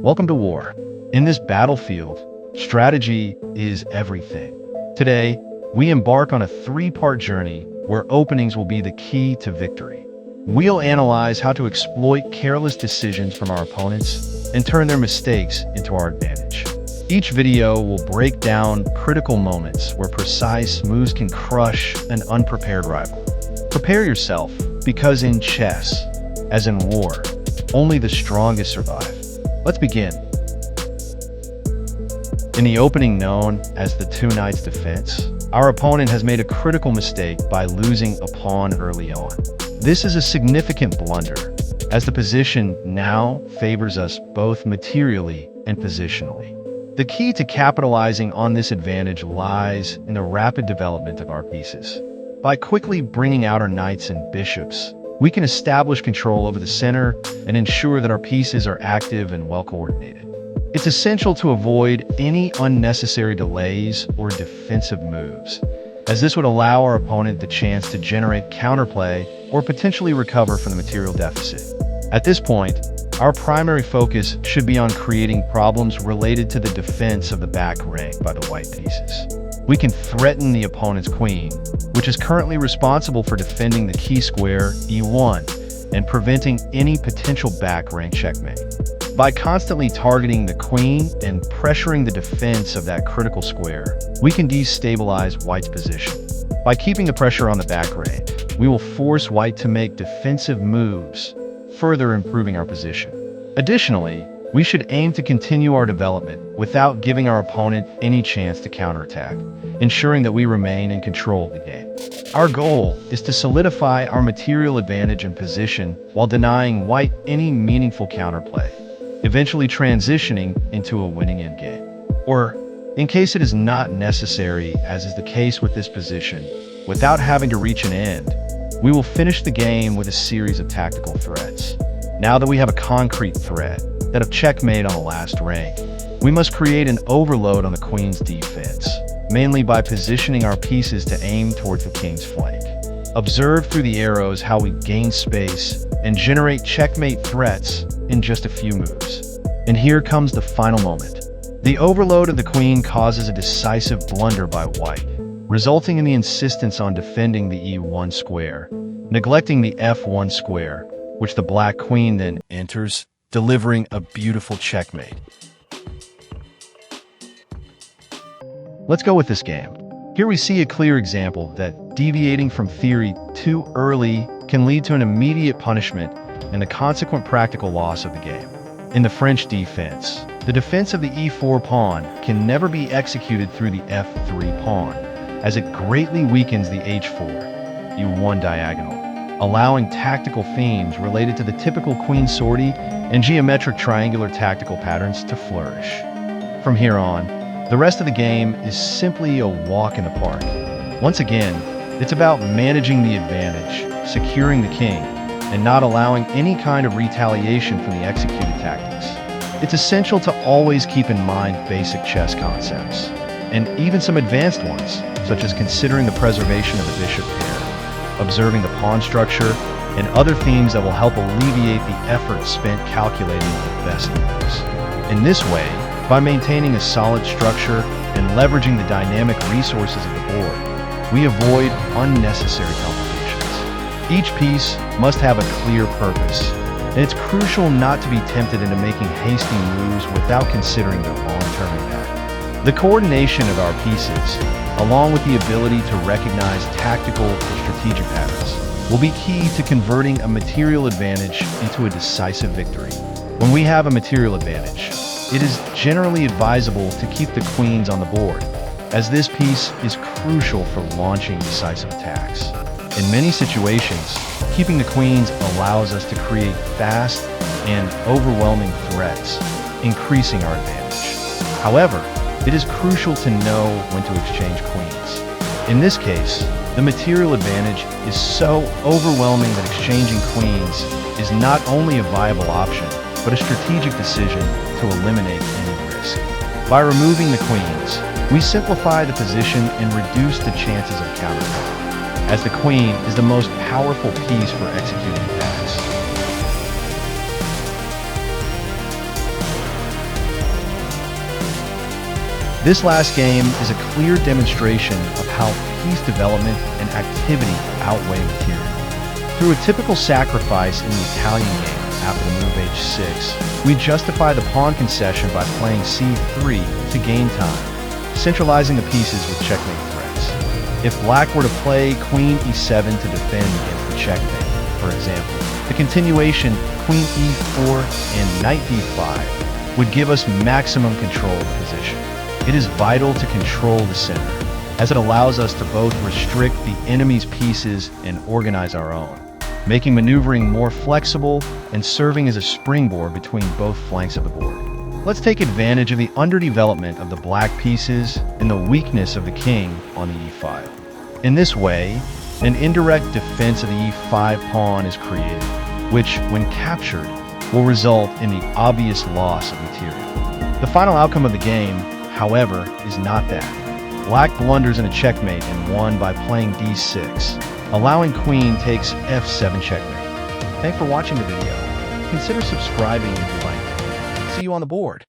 Welcome to war. In this battlefield, strategy is everything. Today, we embark on a three-part journey where openings will be the key to victory. We'll analyze how to exploit careless decisions from our opponents and turn their mistakes into our advantage. Each video will break down critical moments where precise moves can crush an unprepared rival. Prepare yourself, because in chess, as in war, only the strongest survive. Let's begin. In the opening known as the two knights defense, our opponent has made a critical mistake by losing a pawn early on. This is a significant blunder, as the position now favors us both materially and positionally. The key to capitalizing on this advantage lies in the rapid development of our pieces. By quickly bringing out our knights and bishops, we can establish control over the center and ensure that our pieces are active and well-coordinated. It's essential to avoid any unnecessary delays or defensive moves, as this would allow our opponent the chance to generate counterplay or potentially recover from the material deficit. At this point, our primary focus should be on creating problems related to the defense of the back rank by the white pieces. We can threaten the opponent's queen, which is currently responsible for defending the key square e1 and preventing any potential back rank checkmate. By constantly targeting the queen and pressuring the defense of that critical square, we can destabilize white's position. By keeping the pressure on the back rank, we will force white to make defensive moves, further improving our position. Additionally, we should aim to continue our development without giving our opponent any chance to counterattack, ensuring that we remain in control of the game. Our goal is to solidify our material advantage and position while denying white any meaningful counterplay, eventually transitioning into a winning endgame. Or, in case it is not necessary, as is the case with this position, without having to reach an end, we will finish the game with a series of tactical threats. Now that we have a concrete threat, that of checkmate on the last rank, we must create an overload on the queen's defense, mainly by positioning our pieces to aim towards the king's flank. Observe through the arrows how we gain space and generate checkmate threats in just a few moves. And here comes the final moment. The overload of the queen causes a decisive blunder by white, resulting in the insistence on defending the e1 square, neglecting the f1 square, which the black queen then enters, delivering a beautiful checkmate. Let's go with this game. Here we see a clear example that deviating from theory too early can lead to an immediate punishment and the consequent practical loss of the game. In the French defense, the defense of the e4 pawn can never be executed through the f3 pawn, as it greatly weakens the h4, u1 diagonal, allowing tactical themes related to the typical queen sortie and geometric triangular tactical patterns to flourish. From here on, the rest of the game is simply a walk in the park. Once again, it's about managing the advantage, securing the king, and not allowing any kind of retaliation from the executed tactics. It's essential to always keep in mind basic chess concepts, and even some advanced ones, such as considering the preservation of the bishop pair, observing the pawn structure, and other themes that will help alleviate the effort spent calculating the best moves. In this way, by maintaining a solid structure and leveraging the dynamic resources of the board, we avoid unnecessary complications. Each piece must have a clear purpose, and it's crucial not to be tempted into making hasty moves without considering their long-term impact. The coordination of our pieces, along with the ability to recognize tactical and strategic patterns, will be key to converting a material advantage into a decisive victory. When we have a material advantage, it is generally advisable to keep the queens on the board, as this piece is crucial for launching decisive attacks. In many situations, keeping the queens allows us to create fast and overwhelming threats, increasing our advantage. However, it is crucial to know when to exchange queens. In this case, the material advantage is so overwhelming that exchanging queens is not only a viable option, but a strategic decision to eliminate any risk. By removing the queens, we simplify the position and reduce the chances of counterattack, as the queen is the most powerful piece for executing attacks. This last game is a clear demonstration of how piece development and activity outweigh material. Through a typical sacrifice in the Italian game after the move h6, we justify the pawn concession by playing c3 to gain time, centralizing the pieces with checkmate threats. If black were to play queen e7 to defend against the checkmate, for example, the continuation queen e4 and knight d5 would give us maximum control of the position. It is vital to control the center, as it allows us to both restrict the enemy's pieces and organize our own, making maneuvering more flexible and serving as a springboard between both flanks of the board. Let's take advantage of the underdevelopment of the black pieces and the weakness of the king on the e file. In this way, an indirect defense of the e5 pawn is created, which, when captured, will result in the obvious loss of material. The final outcome of the game, however, is not that. Black blunders in a checkmate and won by playing d6, allowing queen takes f7 checkmate. Thanks for watching the video. Consider subscribing if you like it. See you on the board.